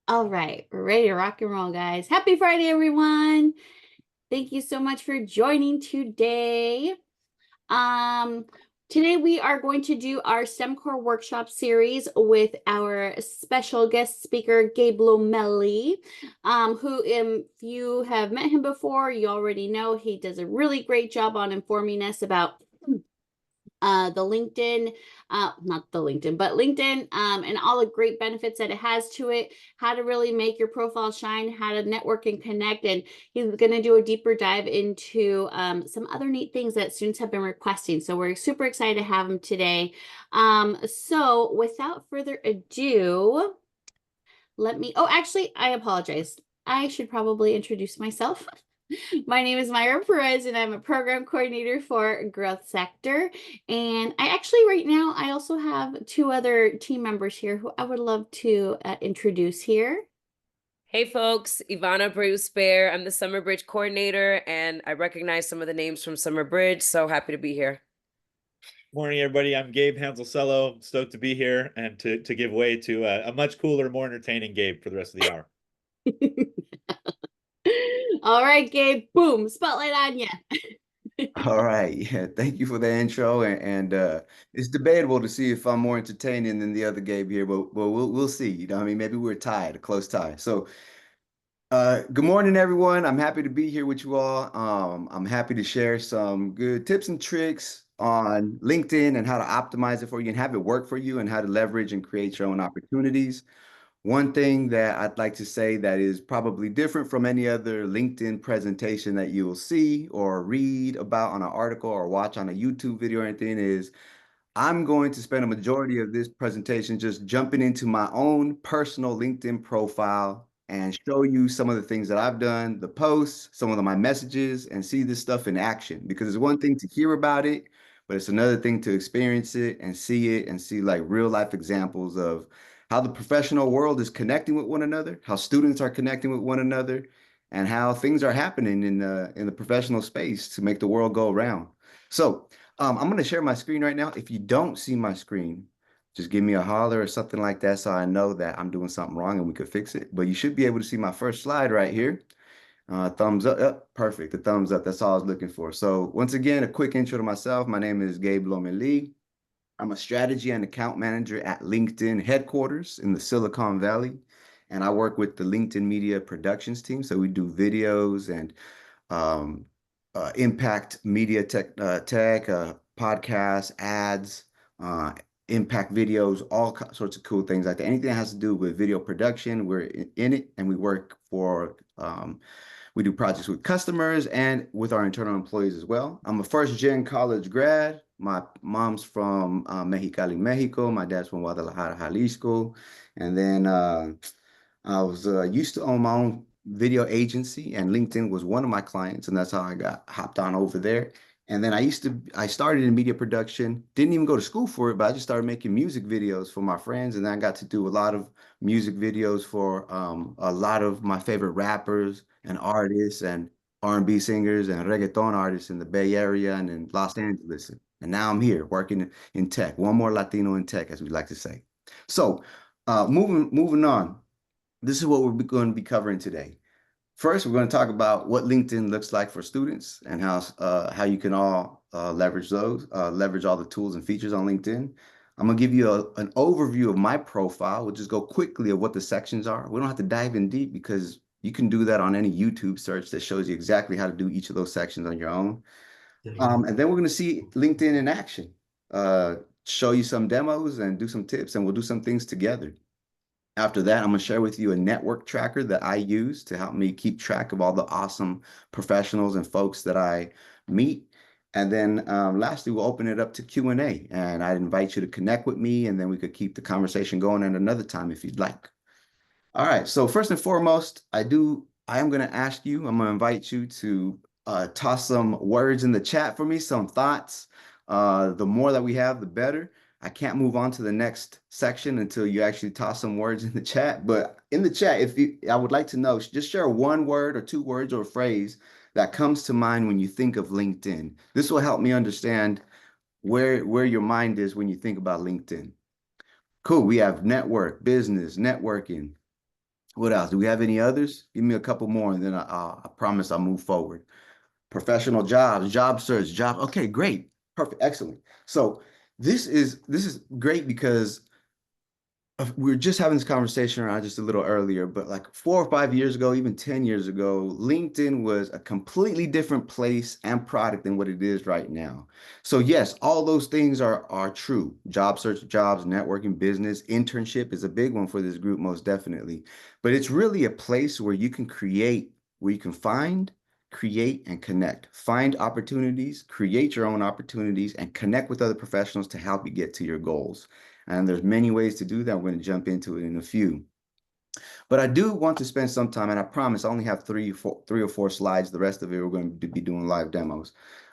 All right, we're ready to rock and roll, guys. Happy Friday, everyone. Thank you so much for joining today. Um, Today we are going to do our STEM Core workshop series with our special guest speaker, Gabe Lomelli, who, if you have met him before, you already know he does a really great job on informing us about the LinkedIn, not the LinkedIn, but LinkedIn, and all the great benefits that it has to it, how to really make your profile shine, how to network and connect. And he's going to do a deeper dive into some other neat things that students have been requesting. So we're super excited to have him today. So without further ado, actually, I apologize. I should probably introduce myself. My name is Myra Perez, and I'm a program coordinator for Growth Sector. And I actually, right now, I also have two other team members here who I would love to introduce here. Hey folks, Ivana Bruce Bear. I'm the Summer Bridge coordinator, and I recognize some of the names from Summer Bridge, so happy to be here. Morning, everybody. I'm Gabe Hanselcello. Stoked to be here and to give way to a much cooler, more entertaining Gabe for the rest of the hour. All right, Gabe. Boom. Spotlight on you. All right. Yeah. Thank you for the intro. And it's debatable to see if I'm more entertaining than the other Gabe here, but we'll see. You know, I mean, maybe we're tied, a close tie. So good morning, everyone. I'm happy to be here with you all. I'm happy to share some good tips and tricks on LinkedIn and how to optimize it for you and have it work for you and how to leverage and create your own opportunities. One thing that I'd like to say that is probably different from any other LinkedIn presentation that you will see or read about on an article or watch on a YouTube video or anything is I'm going to spend a majority of this presentation just jumping into my own personal LinkedIn profile and show you some of the things that I've done, the posts, some of my messages, and see this stuff in action. Because it's one thing to hear about it, but it's another thing to experience it and see like real life examples of how the professional world is connecting with one another, how students are connecting with one another, and how things are happening in the professional space to make the world go around. So I'm going to share my screen right now. If you don't see my screen, just give me a holler or something like that so I know that I'm doing something wrong and we could fix it. But you should be able to see my first slide right here. Thumbs up. Yep, perfect. The thumbs up. That's all I was looking for. So once again, a quick intro to myself. My name is Gabe Lomelli. I'm a strategy and account manager at LinkedIn headquarters in the Silicon Valley. And I work with the LinkedIn Media Productions team. So we do videos and um, impact media tech, podcasts, ads, uh, impact videos, all sorts of cool things like that. Anything that has to do with video production, we're in it, and we work for. We do projects with customers and with our internal employees as well. I'm a first-gen college grad. My mom's from Mexicali, Mexico. My dad's from Guadalajara, Jalisco. And then I was used to own my own video agency, and LinkedIn was one of my clients, and that's how I got hopped on over there. And then I started in media production, didn't even go to school for it, but I just started making music videos for my friends. And then I got to do a lot of music videos for a lot of my favorite rappers and artists and R&B singers and reggaeton artists in the Bay Area and in Los Angeles. And now I'm here working in tech, one more Latino in tech, as we like to say. So moving on, this is what we're going to be covering today. First, we're going to talk about what LinkedIn looks like for students and how you can all leverage those, leverage all the tools and features on LinkedIn. I'm going to give you an overview of my profile. We'll just go quickly of what the sections are. We don't have to dive in deep because you can do that on any YouTube search that shows you exactly how to do each of those sections on your own. And then we're going to see LinkedIn in action, show you some demos and do some tips, and we'll do some things together. After that, I'm going to share with you a network tracker that I use to help me keep track of all the awesome professionals and folks that I meet. And then lastly, we'll open it up to Q&A. And I'd invite you to connect with me, and then we could keep the conversation going at another time if you'd like. All right. So first and foremost, I am going to ask you, I'm going to invite you to toss some words in the chat for me, some thoughts. The more that we have, the better. I can't move on to the next section until you actually toss some words in the chat. But in the chat, I would like to know, just share one word or two words or a phrase that comes to mind when you think of LinkedIn. This will help me understand where your mind is when you think about LinkedIn. Cool. We have network, business, networking. What else? Do we have any others? Give me a couple more, and then I promise I'll move forward. Professional jobs, job search, job. Okay, great. Perfect. Excellent. So this is great because we were just having this conversation around just a little earlier, but like 4 or 5 years ago, even 10 years ago, LinkedIn was a completely different place and product than what it is right now. So yes, all those things are true. Job search, jobs, networking, business, internship is a big one for this group, most definitely. But it's really a place where you can create, where you can find, create, and connect. Find opportunities, create your own opportunities, and connect with other professionals to help you get to your goals. And there's many ways to do that. We're going to jump into it in a few. But I do want to spend some time, and I promise I only have three or four slides. The rest of it, we're going to be doing live demos.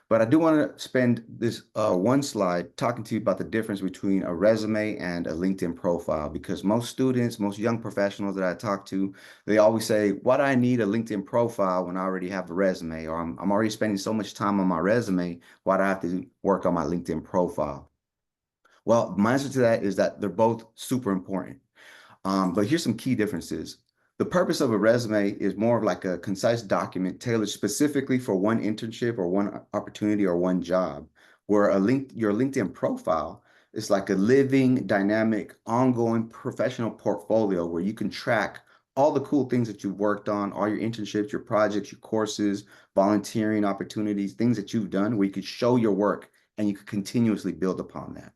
But I do want to spend this one slide talking to you about the difference between a resume and a LinkedIn profile, because most students, most young professionals that I talk to, they always say, why do I need a LinkedIn profile when I already have a resume? Or I'm already spending so much time on my resume. Why do I have to work on my LinkedIn profile? Well, my answer to that is that they're both super important. But here's some key differences. The purpose of a resume is more of like a concise document tailored specifically for one internship or one opportunity or one job, where your LinkedIn profile is like a living, dynamic, ongoing professional portfolio where you can track all the cool things that you've worked on, all your internships, your projects, your courses, volunteering opportunities, things that you've done where you could show your work and you could continuously build upon that.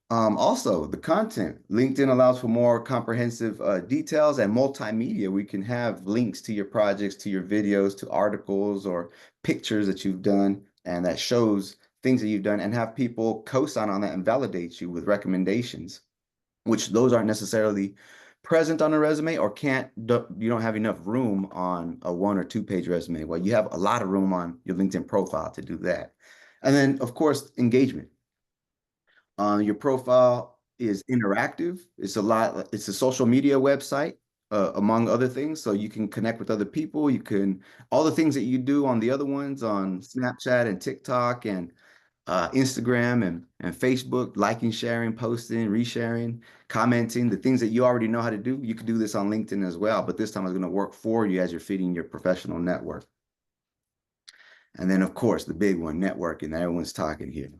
Also, the content. LinkedIn allows for more comprehensive details and multimedia. We can have links to your projects, to your videos, to articles or pictures that you've done, and that shows things that you've done, and have people co-sign on that and validate you with recommendations, which those aren't necessarily present on a resume or you don't have enough room on a 1 or 2 page resume. Well, you have a lot of room on your LinkedIn profile to do that. And then, of course, engagement. Your profile is interactive. It's a social media website, among other things. So you can connect with other people. All the things that you do on the other ones on Snapchat and TikTok and Instagram and Facebook, liking, sharing, posting, resharing, commenting, the things that you already know how to do. You can do this on LinkedIn as well, but this time it's going to work for you as you're feeding your professional network. And then, of course, the big one, networking. Everyone's talking here.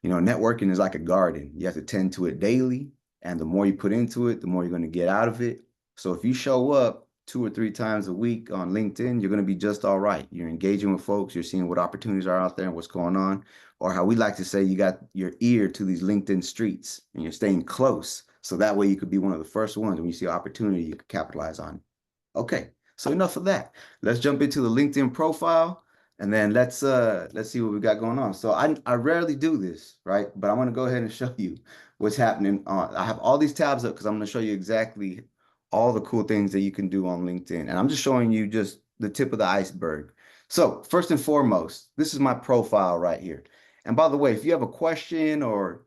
You know, networking is like a garden. You have to tend to it daily. And the more you put into it, the more you're going to get out of it. So if you show up 2 or 3 times a week on LinkedIn, you're going to be just all right. You're engaging with folks. You're seeing what opportunities are out there and what's going on. Or how we like to say, you got your ear to these LinkedIn streets and you're staying close. So that way you could be one of the first ones when you see opportunity, you can capitalize on it. Okay, so enough of that. Let's jump into the LinkedIn profile. And then let's see what we got going on. So I rarely do this, right? But I want to go ahead and show you what's happening. I have all these tabs up because I'm going to show you exactly all the cool things that you can do on LinkedIn. And I'm just showing you just the tip of the iceberg. So first and foremost, this is my profile right here. And by the way, if you have a question or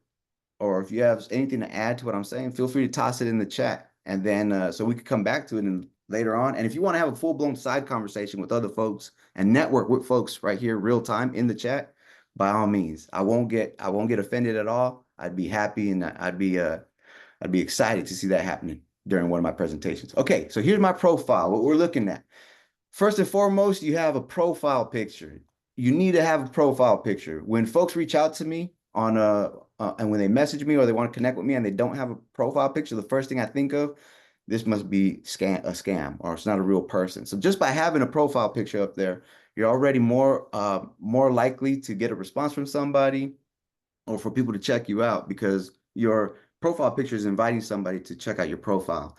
if you have anything to add to what I'm saying, feel free to toss it in the chat. And then so we could come back to it later on. And if you want to have a full-blown side conversation with other folks and network with folks right here real time in the chat, by all means. I won't get offended at all. I'd be happy and I'd be excited to see that happening during one of my presentations. Okay, so here's my profile, what we're looking at. First and foremost, you have a profile picture. You need to have a profile picture. When folks reach out to me and when they message me or they want to connect with me and they don't have a profile picture, the first thing I think of, this must be a scam or it's not a real person. So just by having a profile picture up there, you're already more likely to get a response from somebody or for people to check you out because your profile picture is inviting somebody to check out your profile.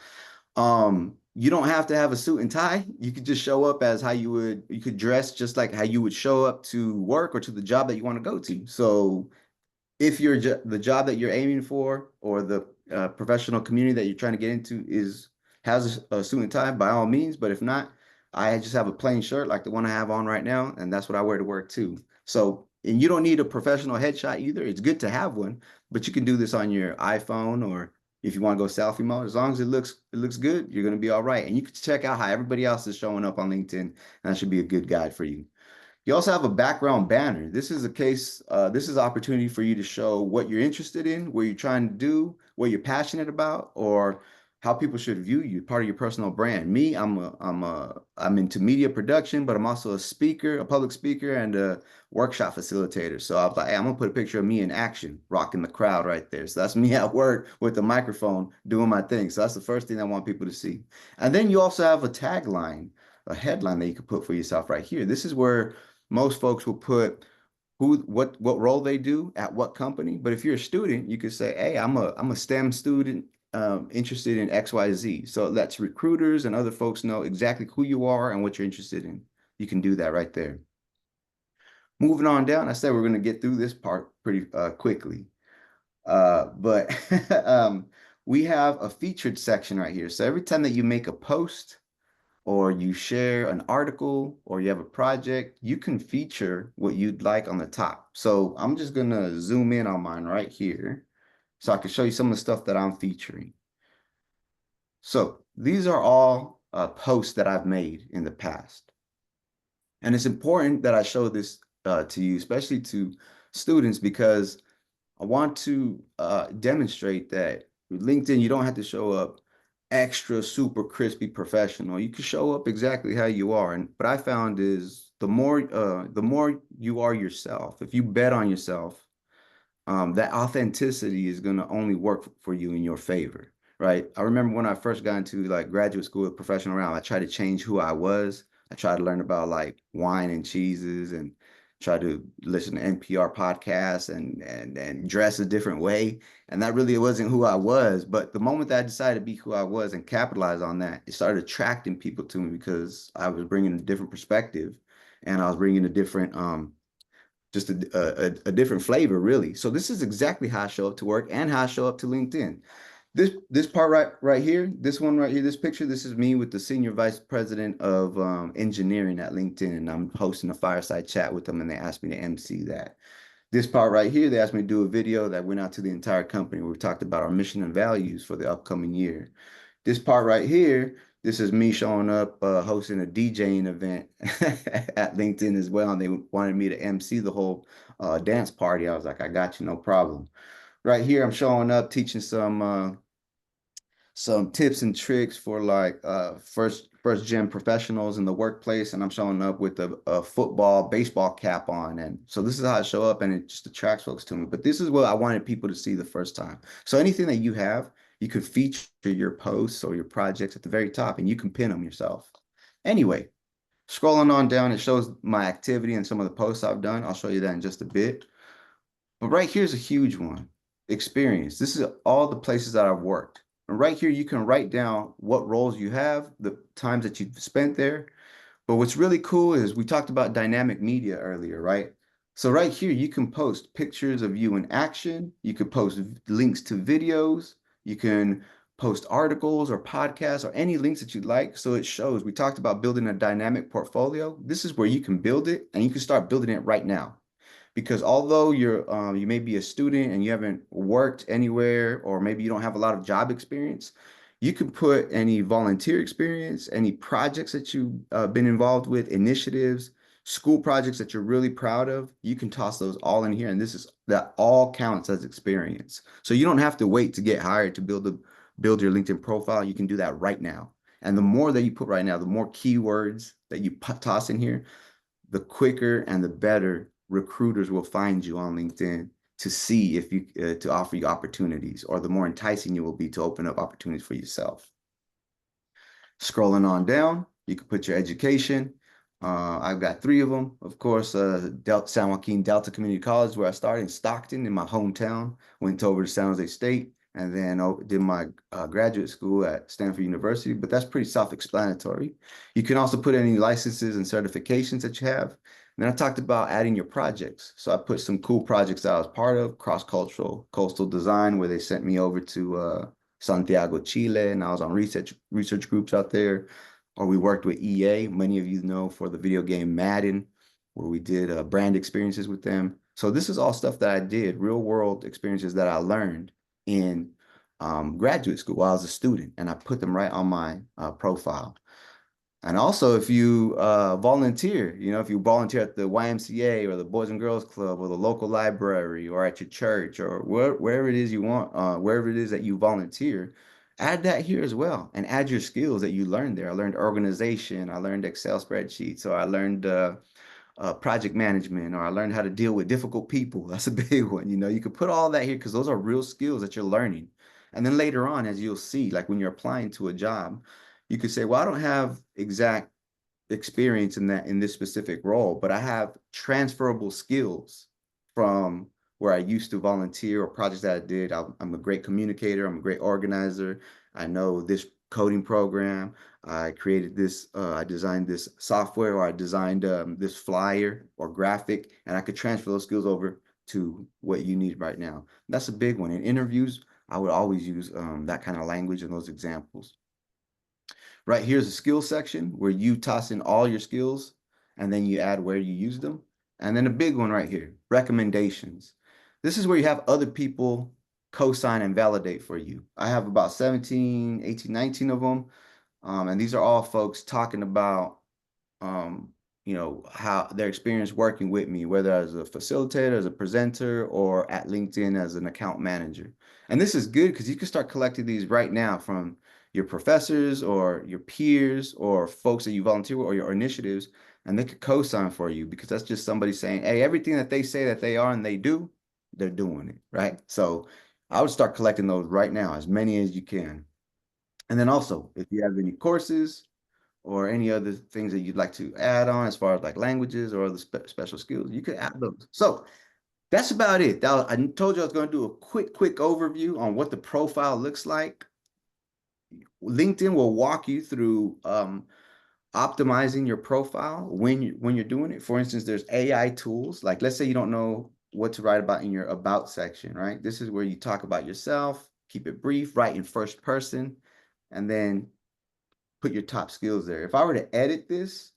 You don't have to have a suit and tie. You could just show up as you could dress just like how you would show up to work or to the job that you want to go to. So if the job that you're aiming for or the professional community that you're trying to get into has a suit and tie, by all means. But if not, I just have a plain shirt like the one I have on right now, and that's what I wear to work too. So, and you don't need a professional headshot either. It's good to have one, but you can do this on your iPhone or if you want to go selfie mode. As long as it looks good, you're going to be all right. And you can check out how everybody else is showing up on LinkedIn, and that should be a good guide for you. You also have a background banner. This is a case, this is an opportunity for you to show what you're interested in, what you're trying to do, what you're passionate about, or how people should view you, part of your personal brand. Me, I'm into media production, but I'm also a speaker, a public speaker, and a workshop facilitator. So I was like, hey, I'm gonna put a picture of me in action, rocking the crowd right there. So that's me at work with the microphone doing my thing. So that's the first thing I want people to see. And then you also have a tagline, a headline that you could put for yourself right here. This is where most folks will put what role they do at what company. But if you're a student, you could say, hey, I'm a STEM student interested in XYZ. So it lets recruiters and other folks know exactly who you are and what you're interested in. You can do that right there. Moving on down, I said we're going to get through this part pretty quickly. But we have a featured section right here. So every time that you make a post, or you share an article, or you have a project, you can feature what you'd like on the top. So I'm just gonna zoom in on mine right here so I can show you some of the stuff that I'm featuring. So these are all posts that I've made in the past. And it's important that I show this to you, especially to students, because I want to demonstrate that with LinkedIn, you don't have to show up extra super crispy professional. You can show up exactly how you are. And what I found is the more you are yourself, if you bet on yourself, that authenticity is going to only work for you in your favor, right? I remember when I first got into like graduate school with professional round, I tried to change who I was. I tried to learn about like wine and cheeses and try to listen to NPR podcasts and dress a different way. And that really wasn't who I was. But the moment that I decided to be who I was and capitalize on that, it started attracting people to me because I was bringing a different perspective and I was bringing a different just a different flavor, really. So this is exactly how I show up to work and how I show up to LinkedIn. This part right here, this one right here, this picture, this is me with the senior vice president of engineering at LinkedIn, and I'm hosting a fireside chat with them, and they asked me to MC that. This part right here, they asked me to do a video that went out to the entire company where we talked about our mission and values for the upcoming year. This part right here, this is me showing up hosting a DJing event at LinkedIn as well. And they wanted me to MC the whole dance party. I was like, I got you, no problem. Right here, I'm showing up teaching some tips and tricks for like first gen professionals in the workplace, and I'm showing up with a football baseball cap on, and so this is how I show up, and it just attracts folks to me. But this is what I wanted people to see the first time. So anything that you have, you could feature your posts or your projects at the very top, and you can pin them yourself. Anyway, scrolling on down, it shows my activity and some of the posts I've done. I'll show you that in just a bit. But right here's a huge one: experience. This is all the places that I've worked. And right here, you can write down what roles you have, the times that you've spent there. But what's really cool is we talked about dynamic media earlier, right? So right here, you can post pictures of you in action. You could post links to videos. You can post articles or podcasts or any links that you'd like. So it shows, we talked about building a dynamic portfolio. This is where you can build it, and you can start building it right now. Because although you may be a student and you haven't worked anywhere, or maybe you don't have a lot of job experience, you can put any volunteer experience, any projects that you've been involved with, initiatives, school projects that you're really proud of. You can toss those all in here, and that all counts as experience. So you don't have to wait to get hired to build your LinkedIn profile. You can do that right now. And the more that you put right now, the more keywords that you toss in here, the quicker and the better recruiters will find you on LinkedIn to see if you to offer you opportunities, or the more enticing you will be to open up opportunities for yourself. Scrolling on down, you can put your education. I've got 3 of them, of course. San Joaquin Delta Community College, where I started in Stockton, in my hometown. Went over to San Jose State, and then did my graduate school at Stanford University. But that's pretty self-explanatory. You can also put any licenses and certifications that you have. And then I talked about adding your projects. So I put some cool projects that I was part of: cross-cultural coastal design, where they sent me over to Santiago, Chile, and I was on research groups out there. Or we worked with EA, many of you know, for the video game Madden, where we did brand experiences with them. So this is all stuff that I did, real world experiences that I learned in graduate school while I was a student, and I put them right on my profile. And also, if you volunteer, if you volunteer at the YMCA or the Boys and Girls Club or the local library or at your church or wherever it is you want, wherever it is that you volunteer, add that here as well and add your skills that you learned there. I learned organization, I learned Excel spreadsheets, or I learned project management, or I learned how to deal with difficult people. That's a big one. You could put all that here because those are real skills that you're learning. And then later on, as you'll see, like when you're applying to a job, you could say, well, I don't have exact experience in this specific role, but I have transferable skills from where I used to volunteer or projects that I did. I'm a great communicator. I'm a great organizer. I know this coding program. I created this, I designed this software, or I designed this flyer or graphic, and I could transfer those skills over to what you need right now. That's a big one. In interviews, I would always use that kind of language and those examples. Right here's a skill section where you toss in all your skills and then you add where you use them. And then a big one right here, recommendations. This is where you have other people co-sign and validate for you. I have about 17, 18, 19 of them. And these are all folks talking about um, how their experience working with me, whether as a facilitator, as a presenter, or at LinkedIn as an account manager. And this is good because you can start collecting these right now from your professors or your peers or folks that you volunteer with or your initiatives, and they could co-sign for you because that's just somebody saying, hey, everything that they say that they are and they do, they're doing it, right? So I would start collecting those right now, as many as you can. And then also, if you have any courses, or any other things that you'd like to add on as far as like languages or other special skills, you could add those. So that's about it. I told you I was going to do a quick overview on what the profile looks like. LinkedIn will walk you through optimizing your profile when you're doing it. For instance, there's AI tools. Like, let's say you don't know what to write about in your about section, right? This is where you talk about yourself, keep it brief, write in first person, and then put your top skills there. If I were to edit this,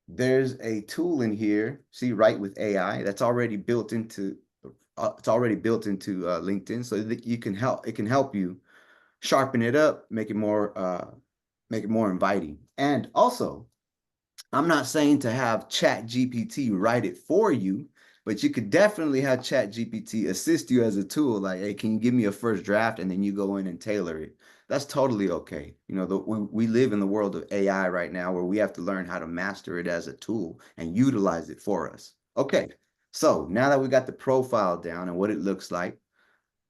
there's a tool in here, see, write with AI, that's already built into LinkedIn, so that it can help you sharpen it up, make it more inviting. And also, I'm not saying to have Chat GPT write it for you, but you could definitely have Chat GPT assist you as a tool. Like, hey, can you give me a first draft? And then you go in and tailor it. That's totally okay. We live in the world of AI right now where we have to learn how to master it as a tool and utilize it for us. Okay, so now that we got the profile down and what it looks like,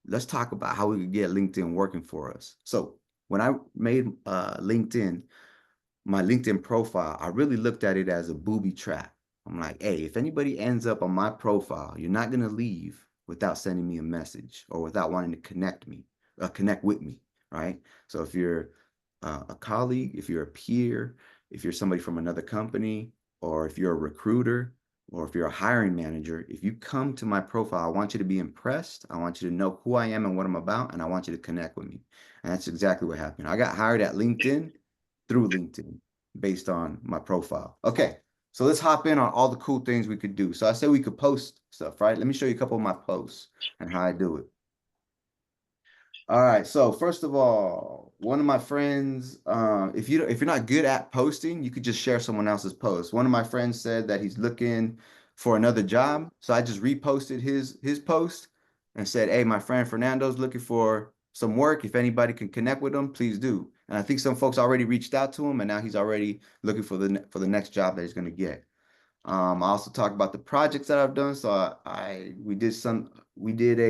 let's talk about how we could get LinkedIn working for us. So when I made my LinkedIn profile, I really looked at it as a booby trap. I'm like, hey, if anybody ends up on my profile, you're not going to leave without sending me a message or without wanting to connect with me, right? So if you're a colleague, if you're a peer, if you're somebody from another company, or if you're a recruiter, or if you're a hiring manager, if you come to my profile, I want you to be impressed. I want you to know who I am and what I'm about, and I want you to connect with me. And that's exactly what happened. I got hired at LinkedIn through LinkedIn based on my profile. Okay, so let's hop in on all the cool things we could do. So I said we could post stuff, right? Let me show you a couple of my posts and how I do it. All right, so first of all, one of my friends, if you're not good at posting, you could just share someone else's post. One of my friends said that he's looking for another job, so I just reposted his post and said, "Hey, my friend Fernando's looking for some work. If anybody can connect with him, please do." And I think some folks already reached out to him, and now he's already looking for the next job that he's going to get. I also talked about the projects that I've done. So we did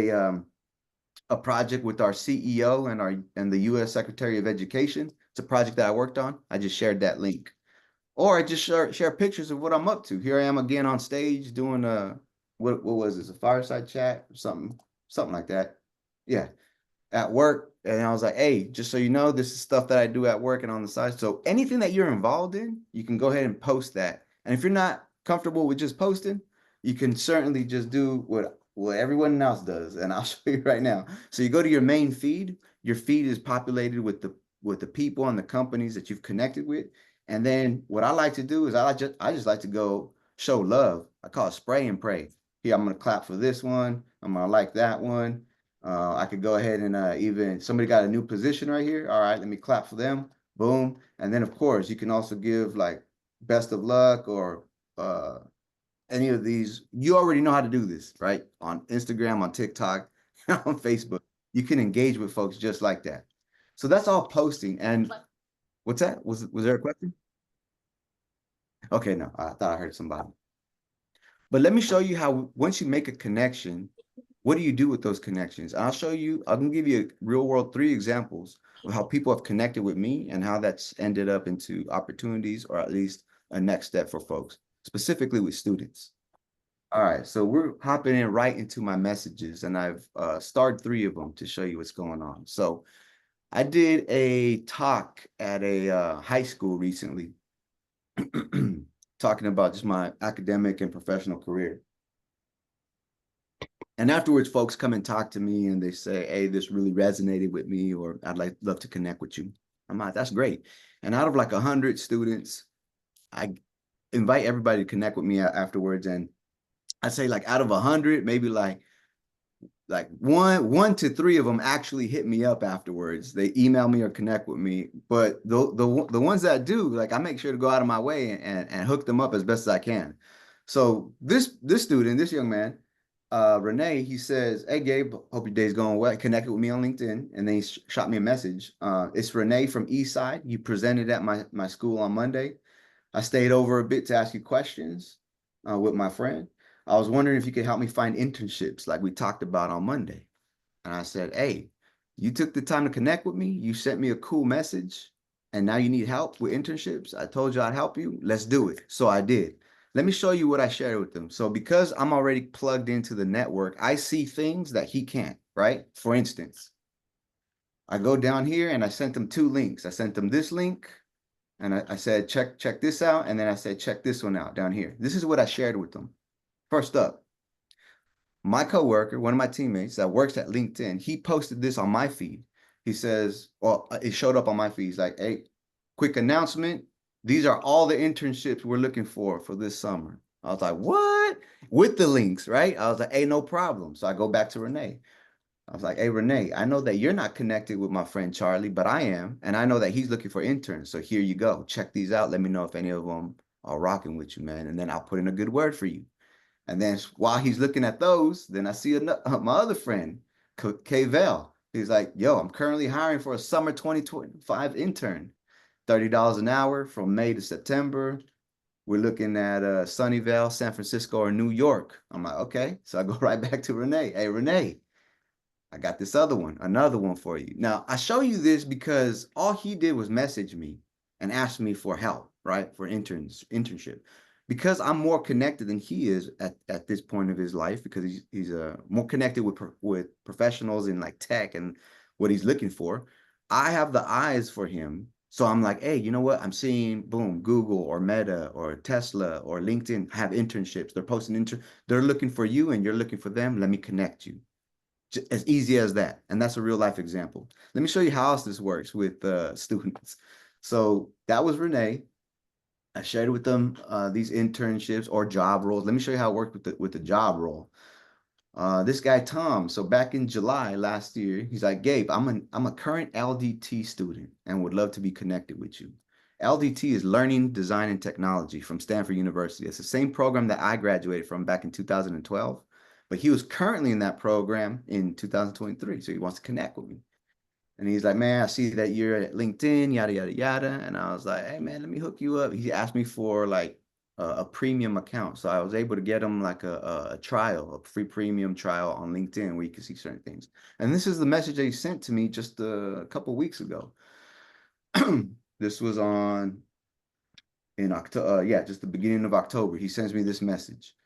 a project with our CEO and the U.S. Secretary of Education. It's a project that I worked on. I just shared that link, or I just share pictures of what I'm up to. Here I am again on stage doing what was this, a fireside chat or something like that. Yeah, at work. And I was like, hey, just so you know, this is stuff that I do at work and on the side. So anything that you're involved in, you can go ahead and post that. And if you're not comfortable with just posting, you can certainly just do what everyone else does. And I'll show you right now. So you go to your main feed. Your feed is populated with the people and the companies that you've connected with. And then what I like to do is I just like to go show love. I call it spray and pray. Here, I'm gonna clap for this one. I'm gonna like that one. I could go ahead and even somebody got a new position right here. All right, let me clap for them. boom. And then of course you can also give like best of luck or any of these. You already know how to do this, right? On Instagram, on TikTok, on Facebook. You can engage with folks just like that. So that's all posting. And what's that? Was there a question? Okay, no, I thought I heard somebody. But let me show you how once you make a connection, what do you do with those connections? I'll show you, I'm gonna give you a real world 3 examples of how people have connected with me and how that's ended up into opportunities or at least a next step for folks, specifically with students. All right, so we're hopping in right into my messages and I've starred 3 of them to show you what's going on. So I did a talk at a high school recently talking about just my academic and professional career. And afterwards, folks come and talk to me and they say, hey, this really resonated with me, or love to connect with you. I'm like, that's great. And out of like 100 students, I invite everybody to connect with me afterwards. And I say like out of 100, maybe like one to 3 of them actually hit me up afterwards. They email me or connect with me. But the ones that do, like I make sure to go out of my way and hook them up as best as I can. So this student, this young man, Renee, he says, hey Gabe, hope your day's going well. He connected with me on LinkedIn and then he shot me a message. It's Renee from Eastside. You presented at my school on Monday. I stayed over a bit to ask you questions with my friend. I was wondering if you could help me find internships like we talked about on Monday. And I said, hey, you took the time to connect with me. You sent me a cool message and now you need help with internships. I told you I'd help you. Let's do it. So I did. Let me show you what I shared with them. So because I'm already plugged into the network, I see things that he can't, right? For instance, I go down here and I sent them 2 links. I sent them this link and I said, check this out. And then I said, check this one out down here. This is what I shared with them. First up, my coworker, one of my teammates that works at LinkedIn, he posted this on my feed. He says, well, it showed up on my feed. He's like, hey, quick announcement. These are all the internships we're looking for this summer. I was like, what? With the links, right? I was like, hey, no problem. So I go back to Renee. I was like, hey, Renee, I know that you're not connected with my friend Charlie, but I am. And I know that he's looking for interns. So here you go. Check these out. Let me know if any of them are rocking with you, man. And then I'll put in a good word for you. And then while he's looking at those, then I see my other friend, Val. He's like, yo, I'm currently hiring for a summer 2025 intern, $30 an hour from May to September. We're looking at Sunnyvale, San Francisco, or New York. I'm like, okay. So I go right back to Renee. Hey, Renee, I got this another one for you. Now, I show you this because all he did was message me and ask me for help, right? For internship. Because I'm more connected than he is at this point of his life, because he's more connected with professionals in like tech and what he's looking for. I have the eyes for him. So I'm like, hey, you know what? I'm seeing, boom, Google or Meta or Tesla or LinkedIn have internships. They're posting they're looking for you and you're looking for them. Let me connect you. As easy as that. And that's a real life example. Let me show you how else this works with students. So that was Renee. I shared with them these internships or job roles. Let me show you how it worked with the job role. This guy, Tom, so back in July last year, he's like, Gabe, I'm a current LDT student and would love to be connected with you. LDT is Learning, Design, and Technology from Stanford University. It's the same program that I graduated from back in 2012, but he was currently in that program in 2023, so he wants to connect with me. And he's like, man, I see that you're at LinkedIn, yada, yada, yada. And I was like, hey, man, let me hook you up. He asked me for like a premium account. So I was able to get him like a trial, a free premium trial on LinkedIn where you can see certain things. And this is the message that he sent to me just a couple of weeks ago. This was in October, yeah, just the beginning of October. He sends me this message.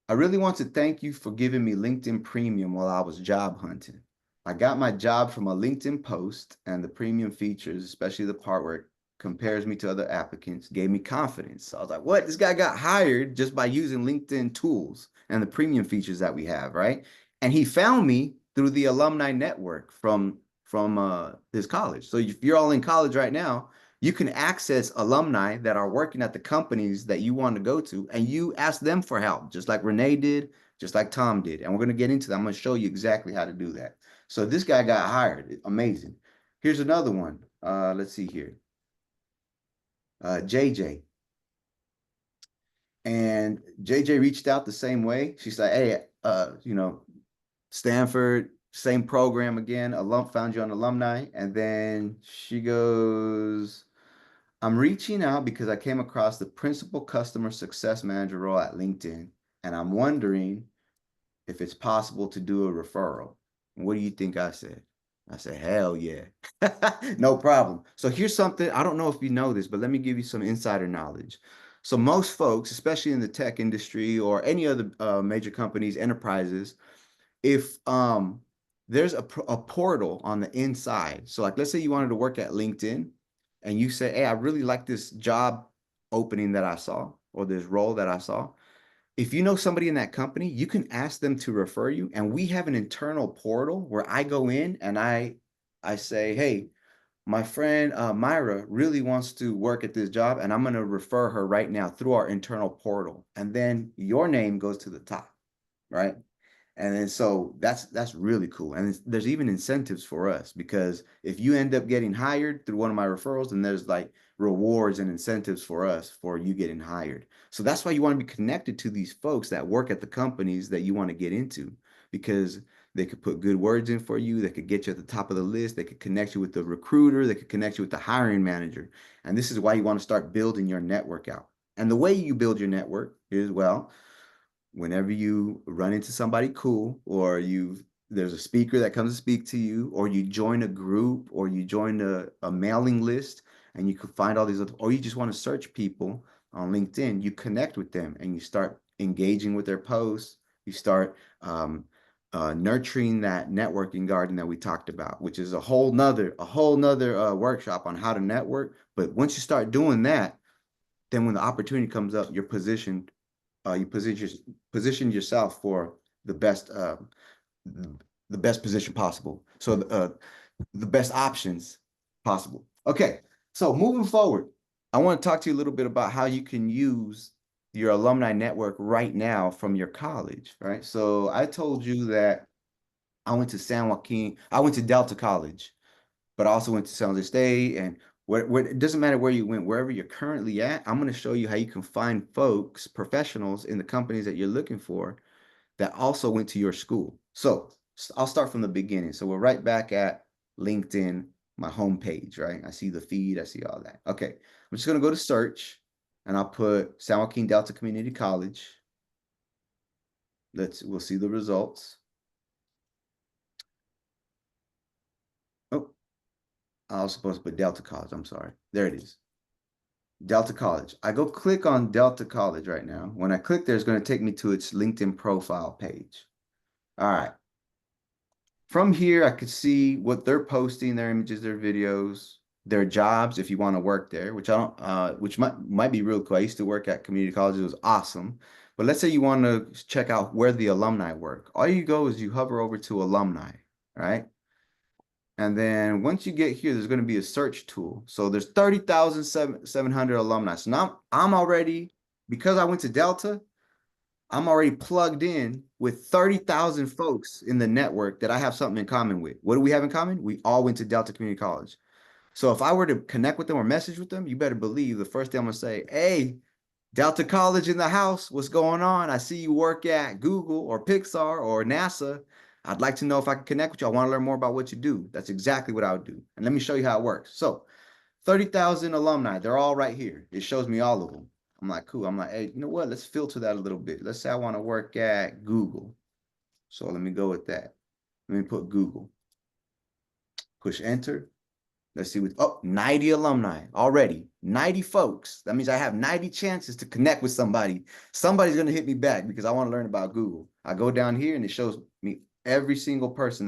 I really want to thank you for giving me LinkedIn Premium while I was job hunting. I got my job from a LinkedIn post, and the premium features, especially the part where it compares me to other applicants, gave me confidence. So I was like, what? This guy got hired just by using LinkedIn tools and the premium features that we have, right? And he found me through the alumni network from his college. So if you're all in college right now, you can access alumni that are working at the companies that you want to go to, and you ask them for help, just like Renee did, just like Tom did. And we're going to get into that. I'm going to show you exactly how to do that. So this guy got hired. Amazing. Here's another one. Let's see here. JJ. And JJ reached out the same way. She's like, hey, Stanford, same program again, found you on alumni. And then she goes, I'm reaching out because I came across the principal customer success manager role at LinkedIn, and I'm wondering if it's possible to do a referral. What do you think I said? I said, hell yeah. No problem. So here's something, I don't know if you know this, but let me give you some insider knowledge. So most folks, especially in the tech industry or any other major companies, enterprises, if there's a portal on the inside. So like, let's say you wanted to work at LinkedIn and you say, hey, I really like this job opening that I saw or this role that I saw. If you know somebody in that company, you can ask them to refer you. And we have an internal portal where I go in and I say, hey, my friend Myra really wants to work at this job, and I'm going to refer her right now through our internal portal. And then your name goes to the top, right? And then so that's really cool. And there's even incentives for us, because if you end up getting hired through one of my referrals, then there's like rewards and incentives for us for you getting hired. So that's why you want to be connected to these folks that work at the companies that you want to get into, because they could put good words in for you. They could get you at the top of the list. They could connect you with the recruiter. They could connect you with the hiring manager. And this is why you want to start building your network out. And the way you build your network is, well, whenever you run into somebody cool, or there's a speaker that comes to speak to you, or you join a group, or you join a mailing list, and you can find all these other, or you just want to search people on LinkedIn, you connect with them and you start engaging with their posts. You start nurturing that networking garden that we talked about, which is a whole nother workshop on how to network. But once you start doing that, then when the opportunity comes up, you're positioned. You position yourself for the best position possible. So the best options possible. Okay, so moving forward, I want to talk to you a little bit about how you can use your alumni network right now from your college, right? So I told you that I went to Delta College, but I also went to San Jose State, and it doesn't matter where you went, wherever you're currently at, I'm going to show you how you can find folks, professionals in the companies that you're looking for that also went to your school. So I'll start from the beginning. So we're right back at LinkedIn, my homepage, right? I see the feed, I see all that. Okay, I'm just going to go to search, and I'll put San Joaquin Delta Community College. We'll see the results. Oh, I was supposed to put Delta College. I'm sorry. There it is. Delta College. I go click on Delta College right now. When I click there, it's going to take me to its LinkedIn profile page. All right. From here, I could see what they're posting, their images, their videos, their jobs, if you want to work there, which which might be real cool. I used to work at community colleges. It was awesome. But let's say you want to check out where the alumni work. All you go is you hover over to alumni, right? And then once you get here, there's going to be a search tool. So there's 30,700 alumni. So now I'm already, because I went to Delta, I'm already plugged in with 30,000 folks in the network that I have something in common with. What do we have in common? We all went to Delta Community College. So if I were to connect with them or message with them, you better believe the first thing I'm going to say, hey, Delta College in the house, what's going on? I see you work at Google or Pixar or NASA. I'd like to know if I can connect with you. I want to learn more about what you do. That's exactly what I would do. And let me show you how it works. So 30,000 alumni, they're all right here. It shows me all of them. I'm like, cool. I'm like, hey, you know what? Let's filter that a little bit. Let's say I want to work at Google. So let me go with that. Let me put Google. Push enter. Let's see what, 90 alumni already, 90 folks. That means I have 90 chances to connect with somebody. Somebody's going to hit me back because I want to learn about Google. I go down here and it shows me every single person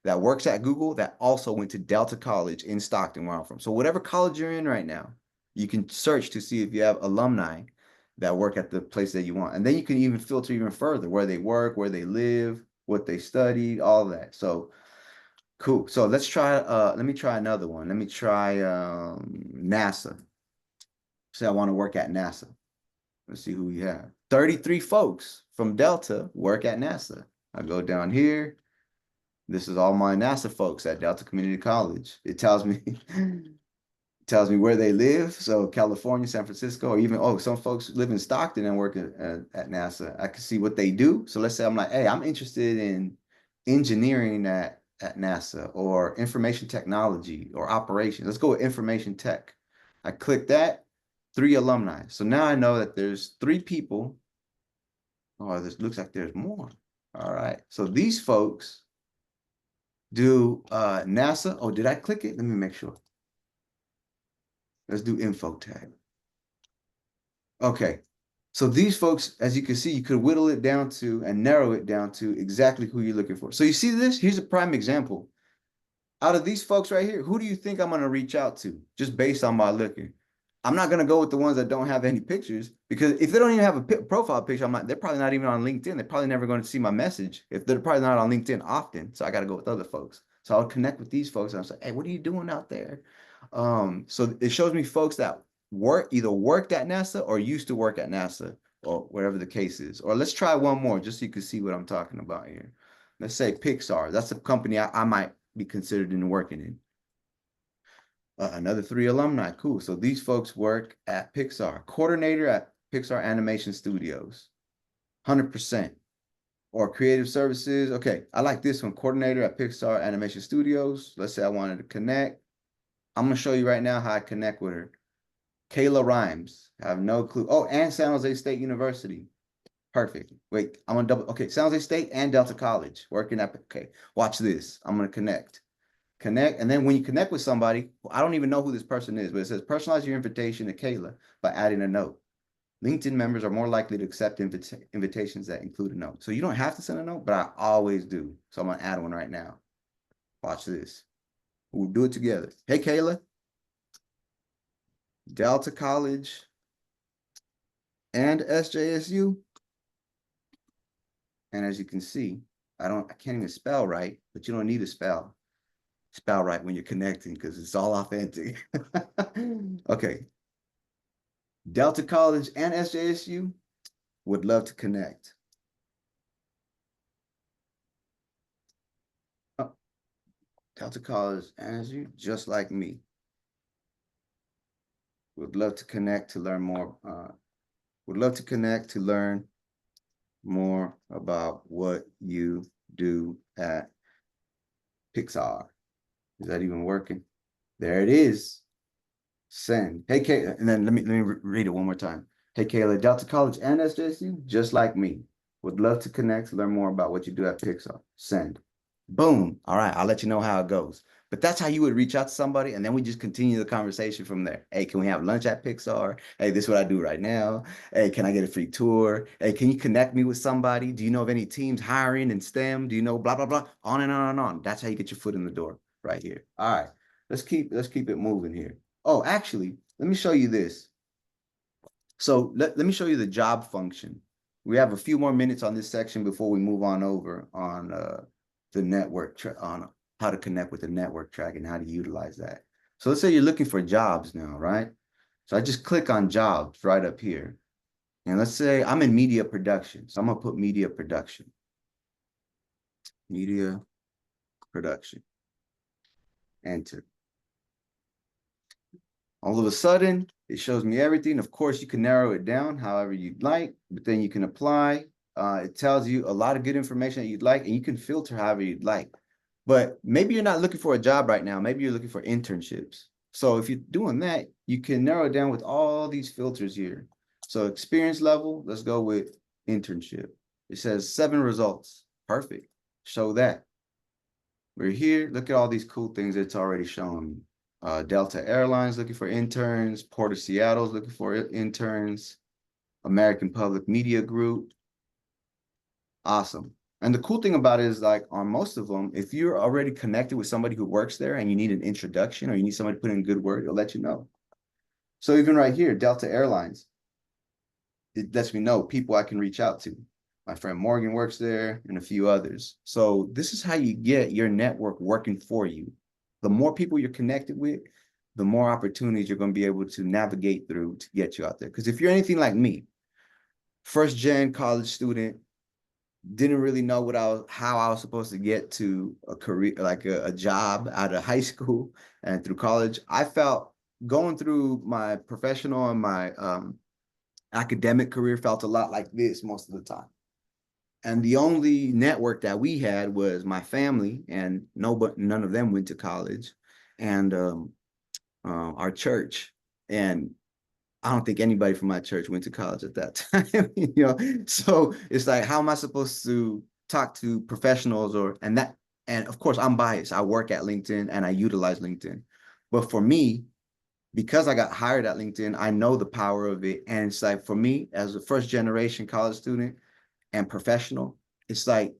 that works at Google that also went to Delta College in Stockton, where I'm from. So whatever college you're in right now, you can search to see if you have alumni that work at the place that you want. And then you can even filter even further where they work, where they live, what they studied, all that. So cool. So let's try, let me try another one. Let me try NASA. Say I want to work at NASA. Let's see who we have. 33 folks from Delta work at NASA. I go down here. This is all my NASA folks at Delta Community College. It tells me tells me where they live. So California, San Francisco, or even, oh, some folks live in Stockton and work at NASA. I can see what they do. So let's say I'm like, hey, I'm interested in engineering at NASA, or information technology or operations. Let's go with information tech. I click that, 3 alumni. So now I know that there's 3 people. Oh, this looks like there's more. All right. So these folks do NASA. Oh, did I click it? Let me make sure. Let's do info tag. Okay. So these folks, as you can see, you could whittle it down to and narrow it down to exactly who you're looking for. So you see this? Here's a prime example. Out of these folks right here, who do you think I'm going to reach out to just based on my looking? I'm not going to go with the ones that don't have any pictures, because if they don't even have a profile picture, they're probably not even on LinkedIn. They're probably never going to see my message if they're probably not on LinkedIn often. So I got to go with other folks. So I'll connect with these folks and I'll say, hey, what are you doing out there? So it shows me folks that either worked at NASA or used to work at NASA, or whatever the case is. Or let's try one more just so you can see what I'm talking about here. Let's say Pixar. That's a company I might be considered in working in. Another 3 alumni. Cool. So these folks work at Pixar. Coordinator at Pixar Animation Studios. 100%. Or creative services. Okay, I like this one. Coordinator at Pixar Animation Studios. Let's say I wanted to connect. I'm going to show you right now how I connect with her. Kayla Rhymes. I have no clue. Oh, and San Jose State University. Perfect. Wait, I'm going to double. Okay, San Jose State and Delta College. Working at. Okay, watch this. I'm going to connect. And then when you connect with somebody, I don't even know who this person is, but it says personalize your invitation to Kayla by adding a note. LinkedIn members are more likely to accept invitations that include a note. So you don't have to send a note, but I always do. So I'm going to add one right now. Watch this. We'll do it together. Hey, Kayla. Delta College and SJSU. And as you can see, I can't even spell right, but you don't need to spell right when you're connecting, because it's all authentic. Okay. Delta College and SJSU would love to connect. Oh, Delta College and SJSU, just like me. Would love to connect to learn more. Would love to connect to learn more about what you do at Pixar. Is that even working? There it is. Send. Hey, Kayla, and then let me read it one more time. Hey, Kayla, Delta College and SJSU, just like me. Would love to connect to learn more about what you do at Pixar. Send. Boom. All right, I'll let you know how it goes. But that's how you would reach out to somebody, and then we just continue the conversation from there. Hey, can we have lunch at Pixar? Hey, this is what I do right now. Hey, can I get a free tour? Hey, can you connect me with somebody? Do you know of any teams hiring in STEM? Do you know blah, blah, blah? On and on and on. That's how you get your foot in the door right here. All right, let's keep it moving here. Oh, actually, let me show you this. So let me show you the job function. We have a few more minutes on this section before we move on over on the network, on how to connect with the network track and how to utilize that. So let's say you're looking for jobs now, right? So I just click on jobs right up here. And let's say I'm in media production. So I'm gonna put media production. Media production. Enter. All of a sudden, it shows me everything. Of course, you can narrow it down however you'd like, but then you can apply. It tells you a lot of good information that you'd like, and you can filter however you'd like. But maybe you're not looking for a job right now. Maybe you're looking for internships. So if you're doing that, you can narrow it down with all these filters here. So experience level, let's go with internship. It says 7 results. Perfect. Show that. We're here. Look at all these cool things it's already showing me. Delta Airlines looking for interns. Port of Seattle's looking for interns. American Public Media Group. Awesome. And the cool thing about it is, like, on most of them, if you're already connected with somebody who works there and you need an introduction or you need somebody to put in a good word, it'll let you know. So even right here, Delta Airlines, it lets me know people I can reach out to. My friend Morgan works there and a few others. So this is how you get your network working for you. The more people you're connected with, the more opportunities you're going to be able to navigate through to get you out there. Because if you're anything like me, first gen college student, didn't really know how I was supposed to get to a career, like a job out of high school and through college. I felt going through my professional and my academic career felt a lot like this most of the time. And the only network that we had was my family, and none of them went to college, and our church. And I don't think anybody from my church went to college at that time, you know. So it's like, how am I supposed to talk to professionals and of course I'm biased. I work at LinkedIn and I utilize LinkedIn. But for me, because I got hired at LinkedIn, I know the power of it. And it's like, for me as a first generation college student and professional, it's like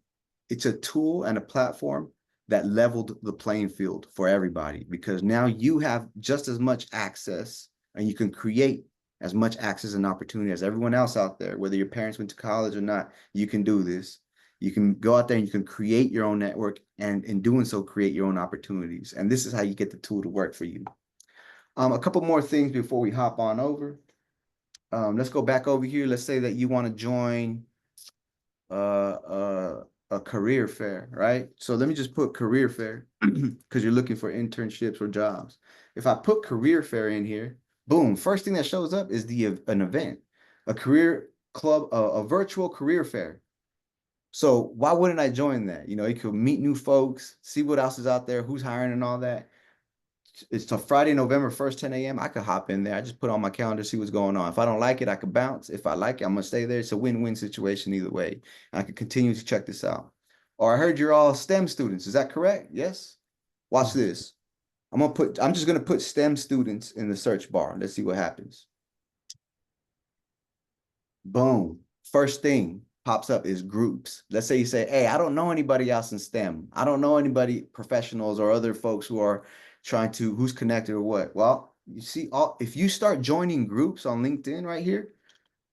it's a tool and a platform that leveled the playing field for everybody, because now you have just as much access and you can create as much access and opportunity as everyone else out there. Whether your parents went to college or not, you can do this. You can go out there and you can create your own network, and in doing so, create your own opportunities. And this is how you get the tool to work for you. A couple more things before we hop on over. Let's go back over here. Let's say that you want to join a career fair, right? So let me just put career fair because you're looking for internships or jobs. If I put career fair in here, boom, first thing that shows up is an event, a career club, a virtual career fair. So why wouldn't I join that? You know, you could meet new folks, see what else is out there, who's hiring and all that. It's a Friday, November 1st, 10 a.m. I could hop in there. I just put on my calendar, see what's going on. If I don't like it, I could bounce. If I like it, I'm gonna stay there. It's a win-win situation either way. I can continue to check this out. Or I heard you're all STEM students. Is that correct? Yes. Watch this. I'm just gonna put STEM students in the search bar. Let's see what happens. Boom. First thing pops up is groups. Let's say you say, hey, I don't know anybody else in STEM. I don't know anybody, professionals or other folks who are who's connected or what. Well, you see, if you start joining groups on LinkedIn right here,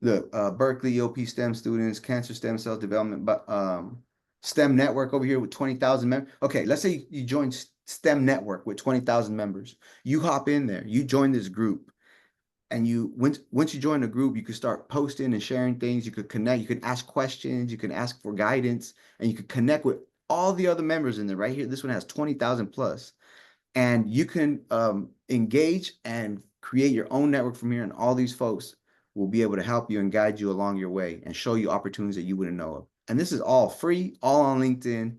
the Berkeley EOP STEM students, Cancer Stem Cell Development, but STEM network over here with 20,000 members. Okay, let's say you join STEM network with 20,000 members. You hop in there, you join this group. And once you join the group, you can start posting and sharing things. You could connect, you can ask questions, you can ask for guidance, and you can connect with all the other members in there right here. This one has 20,000 plus. And you can engage and create your own network from here. And all these folks will be able to help you and guide you along your way and show you opportunities that you wouldn't know of. And this is all free, all on LinkedIn.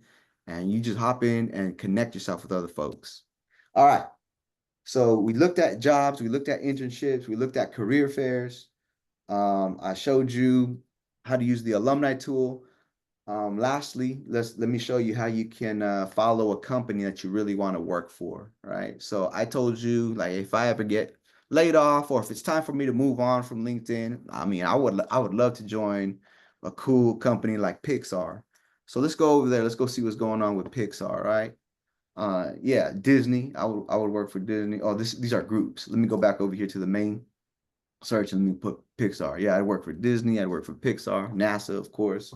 And you just hop in and connect yourself with other folks. All right. So we looked at jobs, we looked at internships, we looked at career fairs. I showed you how to use the alumni tool. Lastly, let me show you how you can follow a company that you really want to work for, right? So I told you, like, if I ever get laid off or if it's time for me to move on from LinkedIn, I mean, I would love to join a cool company like Pixar. So let's go over there. Let's go see what's going on with Pixar, right? Yeah, Disney. I would work for Disney. Oh, these are groups. Let me go back over here to the main search and let me put Pixar. Yeah, I'd work for Disney. I'd work for Pixar, NASA, of course.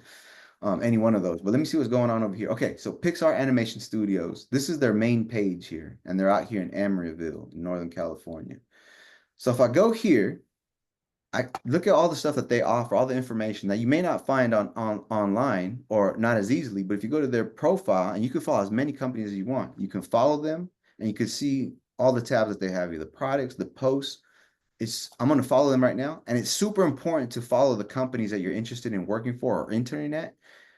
Any one of those. But let me see what's going on over here. Okay, so Pixar Animation Studios. This is their main page here, and they're out here in Emeryville, in Northern California. So if I go here, I look at all the stuff that they offer, all the information that you may not find on online or not as easily, but if you go to their profile, and you can follow as many companies as you want, you can follow them and you can see all the tabs that they have, the products, the posts. I'm going to follow them right now. And it's super important to follow the companies that you're interested in working for or interning at,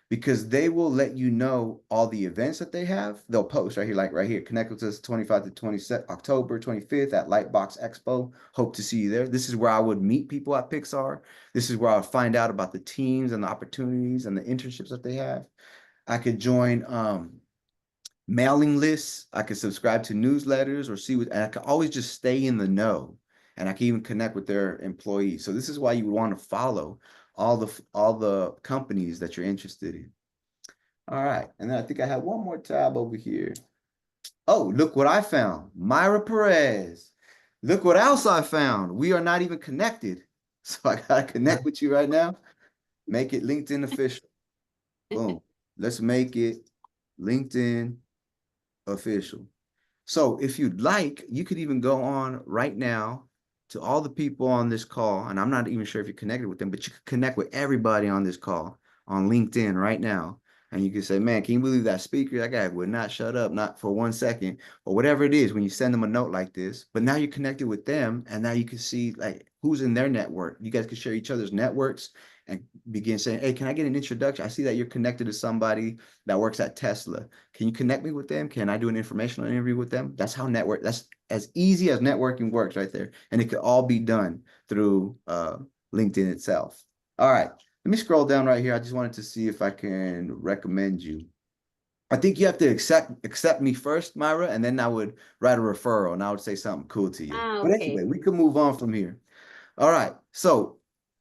because they will let you know all the events that they have. They'll post right here, like right here, connect with us 25 to 27 October 25th at Lightbox Expo. Hope to see you there. This is where I would meet people at Pixar. This is where I would find out about the teams and the opportunities and the internships that they have. I could join mailing lists. I could subscribe to newsletters or and I could always just stay in the know. And I can even connect with their employees. So this is why you would want to follow all the companies that you're interested in. All right. And then I think I have one more tab over here. Oh, look what I found. Myra Perez. Look what else I found. We are not even connected. So I gotta connect with you right now. Make it LinkedIn official. Boom. Let's make it LinkedIn official. So if you'd like, you could even go on right now to all the people on this call. And I'm not even sure if you're connected with them, but you could connect with everybody on this call. on LinkedIn right now, and you can say, man, can you believe that speaker? That guy would not shut up, not for 1 second, or whatever it is when you send them a note like this. But now you're connected with them, and now you can see like who's in their network. You guys can share each other's networks and begin saying, hey, can I get an introduction? I see that you're connected to somebody that works at Tesla. Can you connect me with them? Can I do an informational interview with them? That's how that's as easy as networking works right there. And it could all be done through LinkedIn itself. All right. Let me scroll down right here. I just wanted to see if I can recommend you. I think you have to accept me first, Myra, and then I would write a referral and I would say something cool to you. Ah, But okay. anyway, we can move on from here. All right. So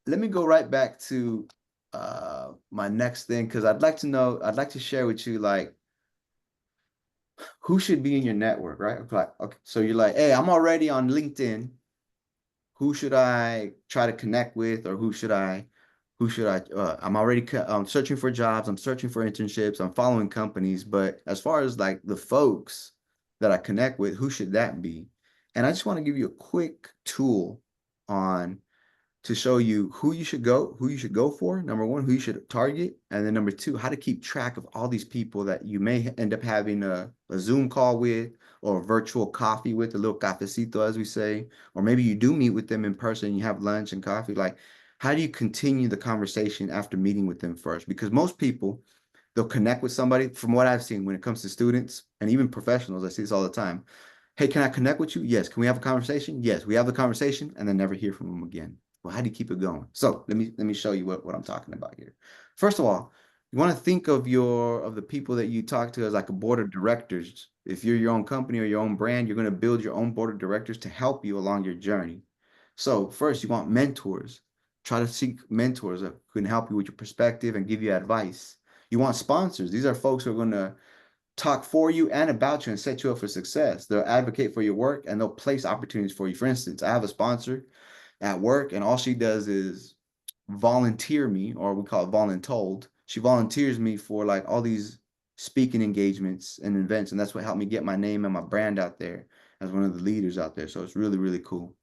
let me go right back to my next thing because I'd like to share with you like who should be in your network, right? Okay. So you're like, hey, I'm already on LinkedIn. Who should I try to connect with, or I'm already I'm searching for jobs, I'm searching for internships, I'm following companies, but as far as like the folks that I connect with, who should that be? And I just want to give you a quick tool on to show you who you should go for. Number one, who you should target. And then number two, how to keep track of all these people that you may end up having a Zoom call with or a virtual coffee with, a little cafecito, as we say, or maybe you do meet with them in person and you have lunch and coffee. Like, how do you continue the conversation after meeting with them first? Because most people, they'll connect with somebody from what I've seen when it comes to students and even professionals. I see this all the time. Hey, can I connect with you? Yes. Can we have a conversation? Yes. We have the conversation and then never hear from them again. Well, how do you keep it going? So let me show you what I'm talking about here. First of all, you want to think of the people that you talk to as like a board of directors. If you're your own company or your own brand, you're going to build your own board of directors to help you along your journey. So first, you want mentors. Try to seek mentors that can help you with your perspective and give you advice. You want sponsors. These are folks who are going to talk for you and about you and set you up for success. They'll advocate for your work and they'll place opportunities for you. For instance, I have a sponsor at work, and all she does is volunteer me, or we call it voluntold. She volunteers me for like all these speaking engagements and events, and that's what helped me get my name and my brand out there as one of the leaders out there. So it's really, really cool.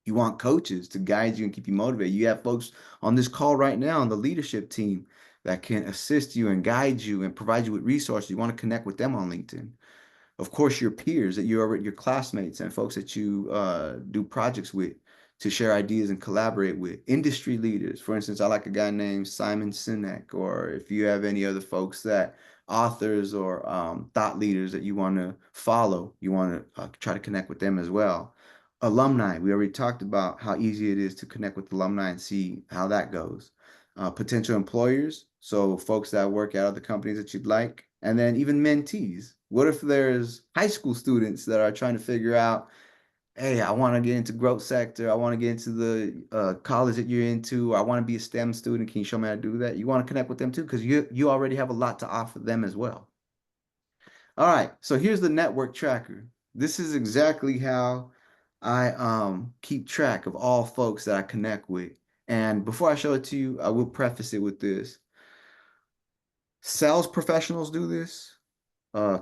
You want coaches to guide you and keep you motivated. You have folks on this call right now on the leadership team that can assist you and guide you and provide you with resources. You want to connect with them on LinkedIn. Of course, your peers that your classmates and folks that you do projects with to share ideas and collaborate with. Industry leaders. For instance, I like a guy named Simon Sinek, or if you have any other folks that authors or thought leaders that you want to follow, you want to try to connect with them as well. Alumni, we already talked about how easy it is to connect with alumni and see how that goes. Potential employers, so folks that work at other companies that you'd like, and then even mentees. What if there's high school students that are trying to figure out, hey, I want to get into growth sector, I want to get into the college that you're into, I want to be a STEM student, can you show me how to do that? You want to connect with them too, because you already have a lot to offer them as well. All right, so here's the network tracker. This is exactly how I keep track of all folks that I connect with. And before I show it to you, I will preface it with this. Sales professionals do this,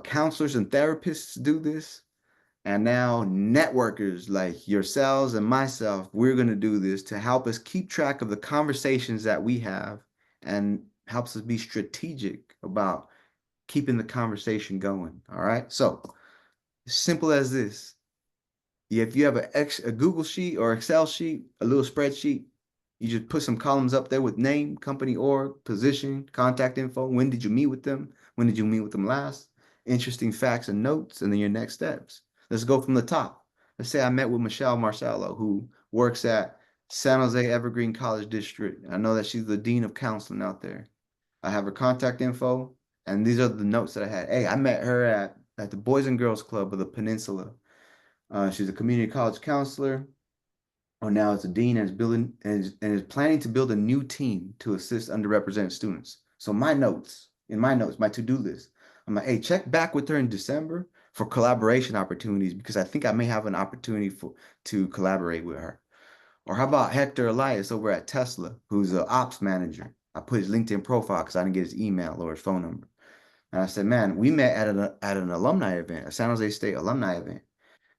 counselors and therapists do this, and now networkers like yourselves and myself, we're going to do this to help us keep track of the conversations that we have and helps us be strategic about keeping the conversation going. All right. So simple as this. If you have a Google sheet or Excel sheet, a little spreadsheet, you just put some columns up there with name, company, org, position, contact info. When did you meet with them? When did you meet with them last? Interesting facts and notes, and then your next steps. Let's go from the top. Let's say I met with Michelle Marcello, who works at San Jose Evergreen College District. I know that she's the dean of counseling out there. I have her contact info, and these are the notes that I had. Hey, I met her at the Boys and Girls Club of the Peninsula. She's a community college counselor, or now it's a dean and is building and is planning to build a new team to assist underrepresented students. So in my notes, my to-do list, I'm like, hey, check back with her in December for collaboration opportunities because I think I may have an opportunity to collaborate with her. Or how about Hector Elias over at Tesla, who's an ops manager? I put his LinkedIn profile because I didn't get his email or his phone number. And I said, man, we met at an alumni event, a San Jose State alumni event.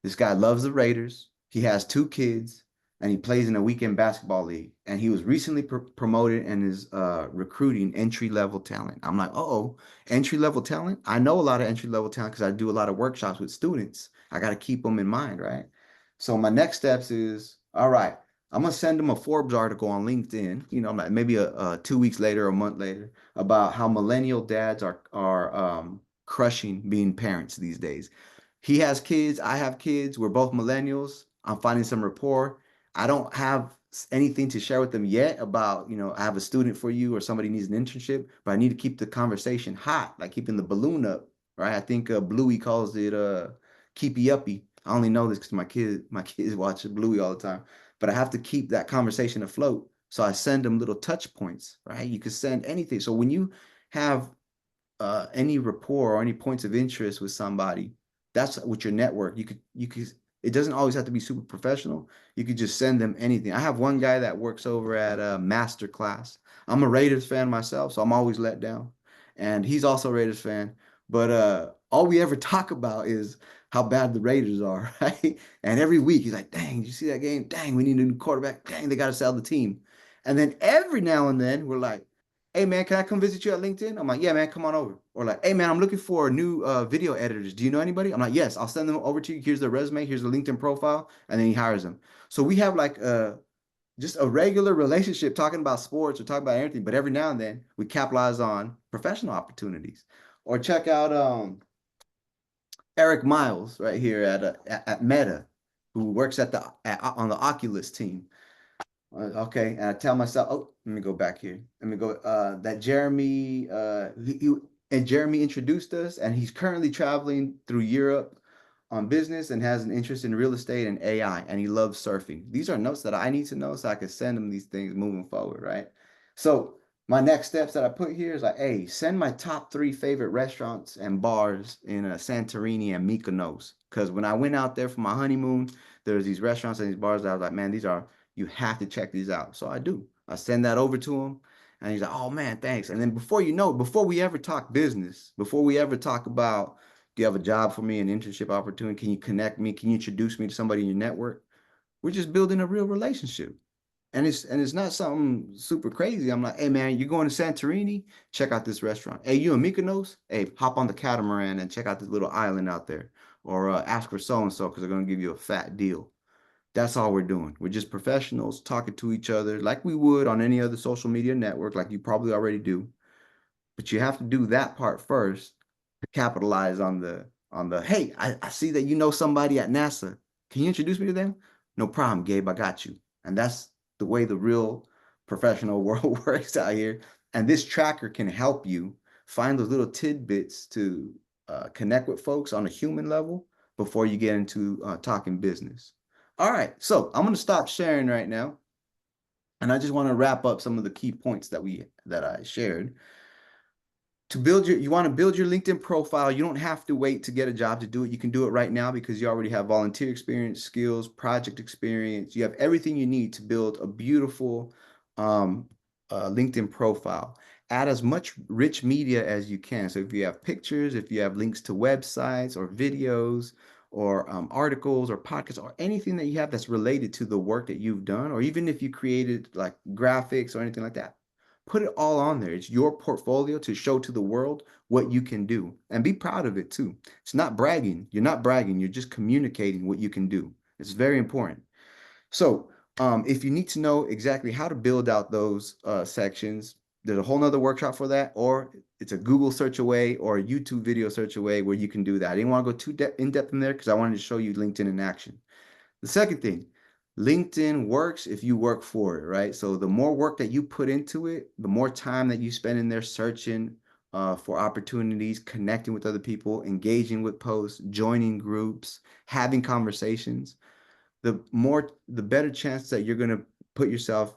This guy loves the Raiders. He has 2 kids. and he plays in a weekend basketball league. And he was recently promoted and is recruiting entry-level talent. I'm like, oh, entry-level talent? I know a lot of entry-level talent because I do a lot of workshops with students. I got to keep them in mind, right? So my next steps is, all right, I'm gonna send them a Forbes article on LinkedIn, like maybe 2 weeks later, or a month later, about how millennial dads are crushing being parents these days. He has kids, I have kids, we're both millennials. I'm finding some rapport. I don't have anything to share with them yet about, I have a student for you or somebody needs an internship, but I need to keep the conversation hot, like keeping the balloon up, right? I think Bluey calls it keepy uppy. I only know this because my kids watch Bluey all the time, but I have to keep that conversation afloat. So I send them little touch points, right? You can send anything. So when you have any rapport or any points of interest with somebody, that's with your network. You could it doesn't always have to be super professional. You could just send them anything. I have one guy that works over at a Masterclass. I'm a Raiders fan myself, so I'm always let down. And he's also a Raiders fan. But all we ever talk about is how bad the Raiders are, right? And every week he's like, dang, did you see that game? Dang, we need a new quarterback. Dang, they got to sell the team. And then every now and then we're like, hey man, can I come visit you at LinkedIn? I'm like, yeah, man, come on over. Or like, hey man, I'm looking for new video editors. Do you know anybody? I'm like, yes, I'll send them over to you. Here's their resume, here's the LinkedIn profile, and then he hires them. So we have like just a regular relationship talking about sports or talking about everything, but every now and then we capitalize on professional opportunities. Or check out Eric Miles right here at Meta, who works on the Oculus team. Okay, and I tell myself, oh, let me go back here. Let me go. That Jeremy, and Jeremy introduced us, and he's currently traveling through Europe on business and has an interest in real estate and AI, and he loves surfing. These are notes that I need to know so I can send him these things moving forward, right? So my next steps that I put here is like, hey, send my top 3 favorite restaurants and bars in Santorini and Mykonos. Because when I went out there for my honeymoon, there's these restaurants and these bars that I was like, man, you have to check these out. So I do. I send that over to him and he's like, oh man, thanks. And then before you know it, before we ever talk business, before we ever talk about, do you have a job for me, an internship opportunity? Can you connect me? Can you introduce me to somebody in your network? We're just building a real relationship. And it's not something super crazy. I'm like, hey man, you're going to Santorini? Check out this restaurant. Hey, you in Mykonos? Hey, hop on the catamaran and check out this little island out there. Or ask for so and so because they're going to give you a fat deal. That's all we're doing. We're just professionals talking to each other like we would on any other social media network, like you probably already do. But you have to do that part first to capitalize on the hey, I see that you know somebody at NASA. Can you introduce me to them? No problem, Gabe. I got you. And that's the way the real professional world works out here. And this tracker can help you find those little tidbits to connect with folks on a human level before you get into talking business. All right, so I'm going to stop sharing right now, and I just want to wrap up some of the key points that I shared. You want to build your LinkedIn profile. You don't have to wait to get a job to do it. You can do it right now because you already have volunteer experience, skills, project experience. You have everything you need to build a beautiful LinkedIn profile. Add as much rich media as you can. So if you have pictures, if you have links to websites or videos or articles or podcasts or anything that you have that's related to the work that you've done, or even if you created like graphics or anything like that, put it all on there. It's your portfolio to show to the world what you can do and be proud of it too. It's not bragging. You're not bragging. You're just communicating what you can do. It's very important. So if you need to know exactly how to build out those sections, there's a whole nother workshop for that, or it's a Google search away or a YouTube video search away where you can do that. I didn't want to go too in depth in there because I wanted to show you LinkedIn in action. The second thing, LinkedIn works if you work for it, right? So the more work that you put into it, the more time that you spend in there searching for opportunities, connecting with other people, engaging with posts, joining groups, having conversations, the better chance that you're going to put yourself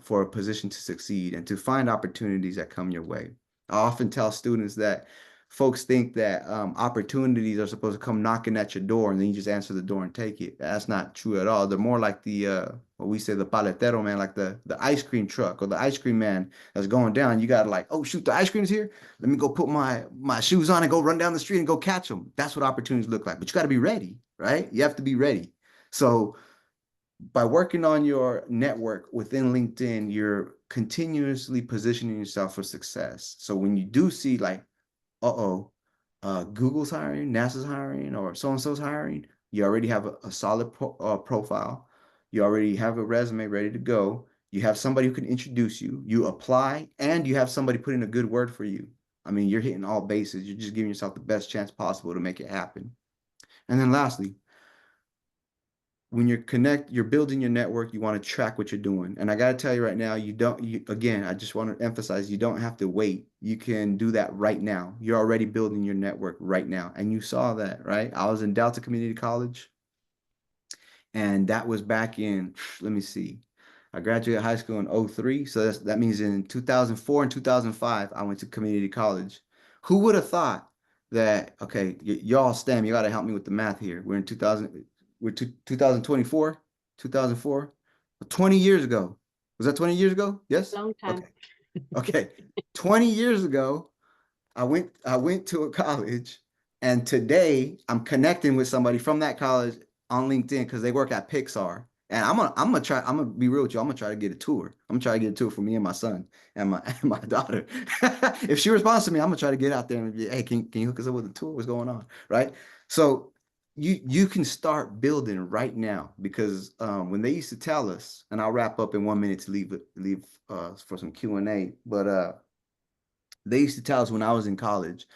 for a position to succeed and to find opportunities that come your way. I often tell students that folks think that opportunities are supposed to come knocking at your door and then you just answer the door and take it. That's not true at all. They're more like what we say, the paletero man, like the ice cream truck or the ice cream man that's going down. You got to like, oh shoot, the ice cream's here. Let me go put my shoes on and go run down the street and go catch them. That's what opportunities look like. But you got to be ready, right? You have to be ready. So by working on your network within LinkedIn, you're continuously positioning yourself for success. So when you do see like, uh-oh, Google's hiring, NASA's hiring, or so-and-so's hiring, you already have a solid profile. You already have a resume ready to go. You have somebody who can introduce you. You apply, and you have somebody put in a good word for you. I mean, you're hitting all bases. You're just giving yourself the best chance possible to make it happen. And then lastly, when you're building your network, you want to track what you're doing. And I got to tell you right now, again, I just want to emphasize, you don't have to wait. You can do that right now. You're already building your network right now. And you saw that, right? I was in Delta Community College, and that was back in, let me see. I graduated high school in '03. So that means in 2004 and 2005, I went to community college. Who would have thought that, okay, y'all STEM, you got to help me with the math here. We're in 2024, 2004, 20 years ago. Was that 20 years ago? Yes? Long time. Okay. Okay. 20 years ago, I went to a college, and today I'm connecting with somebody from that college on LinkedIn because they work at Pixar. And I'm gonna be real with you. I'm gonna try to get a tour. I'm gonna try to get a tour for me and my son and my and my daughter. If she responds to me, I'm gonna try to get out there and be, hey, can you hook us up with a tour? What's going on? Right? So you can start building right now, because when they used to tell us, and I'll wrap up in 1 minute to leave for some Q&A, but they used to tell us when I was in college,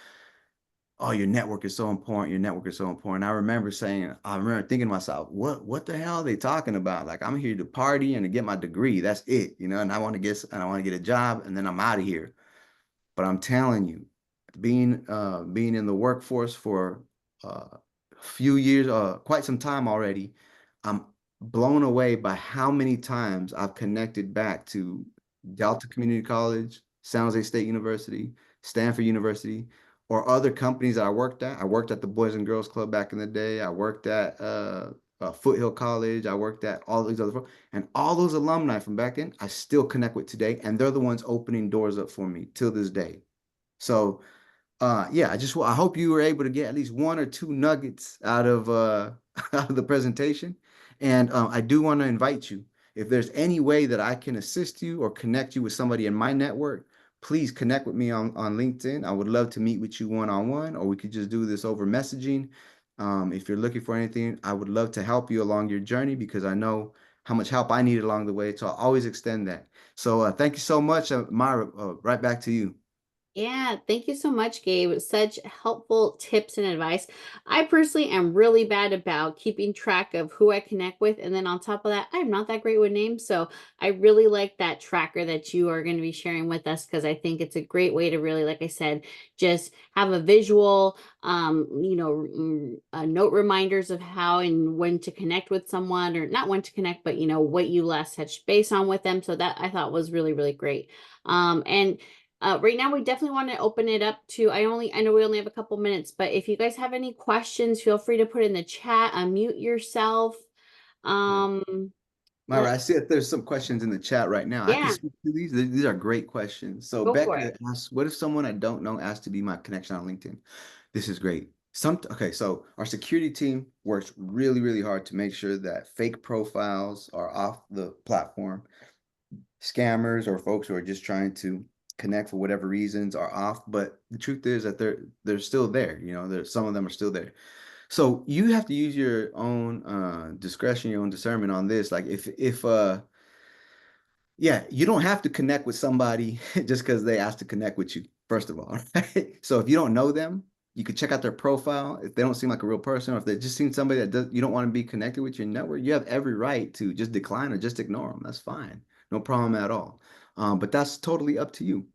oh, your network is so important. Your network is so important. I remember thinking to myself, what the hell are they talking about? Like, I'm here to party and to get my degree. That's it, and I want to get a job, and then I'm out of here. But I'm telling you, being in the workforce for a few years, quite some time already, I'm blown away by how many times I've connected back to Delta Community College, San Jose State University, Stanford University, or other companies that I worked at. I worked at the Boys and Girls Club back in the day. I worked at Foothill College. I worked at all these and all those alumni from back then, I still connect with today, and they're the ones opening doors up for me till this day. So yeah, I hope you were able to get at least one or two nuggets out of out of the presentation. And I do want to invite you, if there's any way that I can assist you or connect you with somebody in my network, please connect with me on LinkedIn. I would love to meet with you one-on-one, or we could just do this over messaging. If you're looking for anything, I would love to help you along your journey, because I know how much help I need along the way. So I'll always extend that. So thank you so much, Myra. Right back to you. Yeah, thank you so much, Gabe. Such helpful tips and advice. I personally am really bad about keeping track of who I connect with. And then on top of that, I'm not that great with names. So I really like that tracker that you are going to be sharing with us, because I think it's a great way to really, like I said, just have a visual, note reminders of how and when to connect with someone, or not when to connect, but, what you last touched base on with them. So that I thought was really, really great. And right now, we definitely want to open it up to, I know we only have a couple minutes, but if you guys have any questions, feel free to put in the chat, unmute yourself. Myra, Let, I see that there's some questions in the chat right now. I can yeah, speak to these. These are great questions. So go for it. Becca asks, what if someone I don't know asks to be my connection on LinkedIn? This is great. Okay, so our security team works really, really hard to make sure that fake profiles are off the platform. Scammers or folks who are just trying to connect for whatever reasons are off. But the truth is that they're still there. Some of them are still there. So you have to use your own discretion, your own discernment on this. Like if yeah, you don't have to connect with somebody just because they asked to connect with you, first of all. Right? So if you don't know them, you could check out their profile. If they don't seem like a real person, or if they just seem somebody you don't want to be connected with your network, you have every right to just decline or just ignore them. That's fine. No problem at all. But that's totally up to you.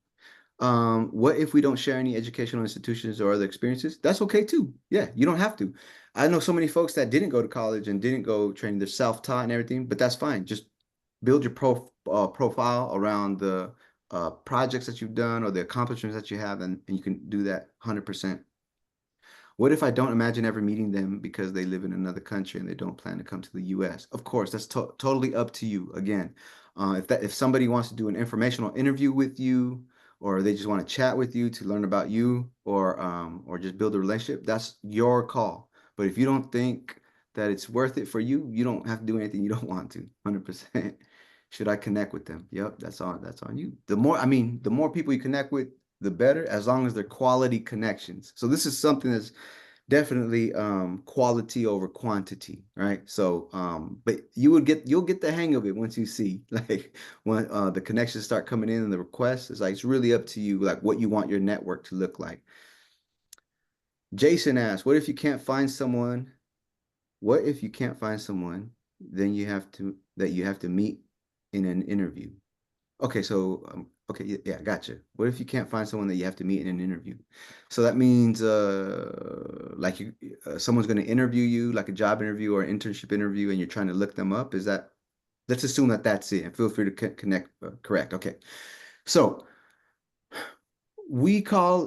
What if we don't share any educational institutions or other experiences? That's okay too. Yeah, you don't have to. I know so many folks that didn't go to college and didn't go training. They're self-taught and everything, but that's fine. Just build your profile around the projects that you've done or the accomplishments that you have, and you can do that 100%. What if I don't imagine ever meeting them because they live in another country and they don't plan to come to the US? Of course, that's totally up to you. Again, if somebody wants to do an informational interview with you, or they just want to chat with you to learn about you, or just build a relationship, that's your call. But if you don't think that it's worth it for you, you don't have to do anything you don't want to. 100%. Should I connect with them? Yep, that's on you. The more, I mean, the more people you connect with, the better, as long as they're quality connections. So this is something that's definitely quality over quantity, right? So but you'll get the hang of it once you see like when the connections start coming in and the requests. It's like it's really up to you, like what you want your network to look like. Jason asks, what if you can't find someone? What if you can't find someone, then you have to meet in an interview? Okay, so okay, yeah, gotcha. What if you can't find someone that you have to meet in an interview? So that means like someone's going to interview you, like a job interview or an internship interview, and you're trying to look them up. Is that? Let's assume that that's it, and feel free to connect. Correct. Okay. So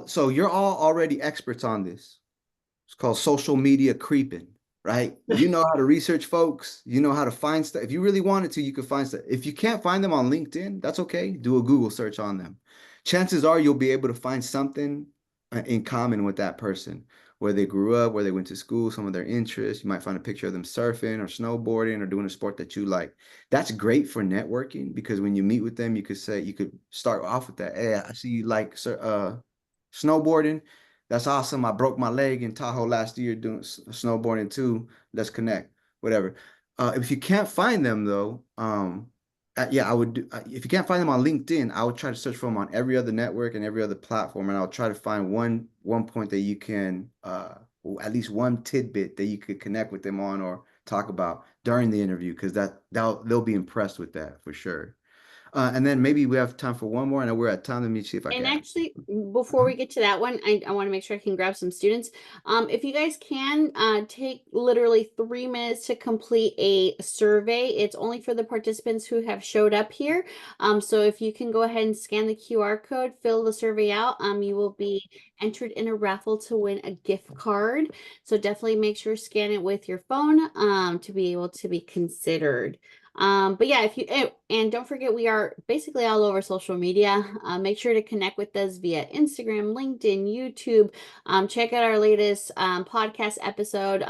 so you're all already experts on this. It's called social media creeping, right? You know how to research folks. You know how to find stuff. If you really wanted to, you could find stuff. If you can't find them on LinkedIn, that's okay. Do a Google search on them. Chances are you'll be able to find something in common with that person, where they grew up, where they went to school, some of their interests. You might find a picture of them surfing or snowboarding or doing a sport that you like. That's great for networking because when you meet with them, you could start off with that. Hey, I see you like snowboarding. That's awesome. I broke my leg in Tahoe last year doing snowboarding too. Let's connect. Whatever. If you can't find them though, yeah, I would do. If you can't find them on LinkedIn, I would try to search for them on every other network and every other platform, and I'll try to find one point that you can, at least one tidbit that you could connect with them on or talk about during the interview, because they'll be impressed with that for sure. And then maybe we have time for one more. I know we're at time. Let me see if I And can. actually, before we get to that one, I want to make sure I can grab some students. If you guys can take literally 3 minutes to complete a survey. It's only for the participants who have showed up here. So if you can go ahead and scan the QR code, fill the survey out, you will be entered in a raffle to win a gift card. So definitely make sure to scan it with your phone to be able to be considered. But yeah, if you and don't forget, we are basically all over social media. Make sure to connect with us via Instagram, LinkedIn, YouTube. Check out our latest podcast episode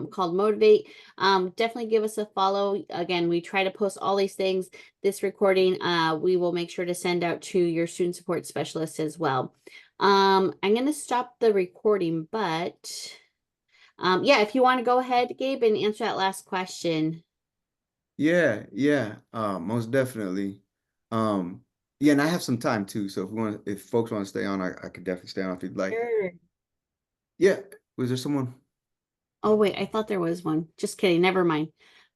called Motivate. Definitely give us a follow. Again, we try to post all these things. This recording, we will make sure to send out to your student support specialist as well. I'm going to stop the recording, but yeah, if you want to go ahead, Gabe, and answer that last question. Yeah, most definitely. Yeah, and I have some time too. So if folks want to stay on, I could definitely stay on if you'd like. Sure. Yeah, was there someone? Oh wait, I thought there was one. Just kidding. Never mind.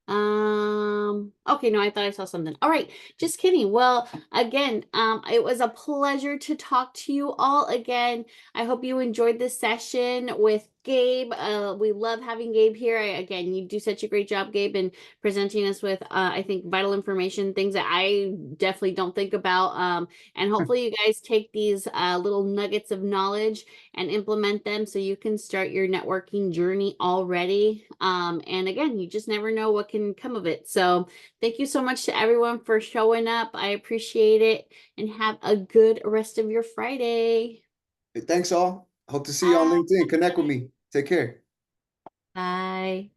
Okay, no, I thought I saw something. All right, just kidding. Well, again, it was a pleasure to talk to you all again. I hope you enjoyed this session with Gabe. We love having Gabe here. Again, you do such a great job, Gabe, in presenting us with I think vital information, things that I definitely don't think about. And hopefully you guys take these little nuggets of knowledge and implement them so you can start your networking journey already. And again, you just never know what can come of it. So thank you so much to everyone for showing up. I appreciate it, and have a good rest of your Friday. Thanks all. Hope to see you on LinkedIn. Connect with me. Take care. Bye.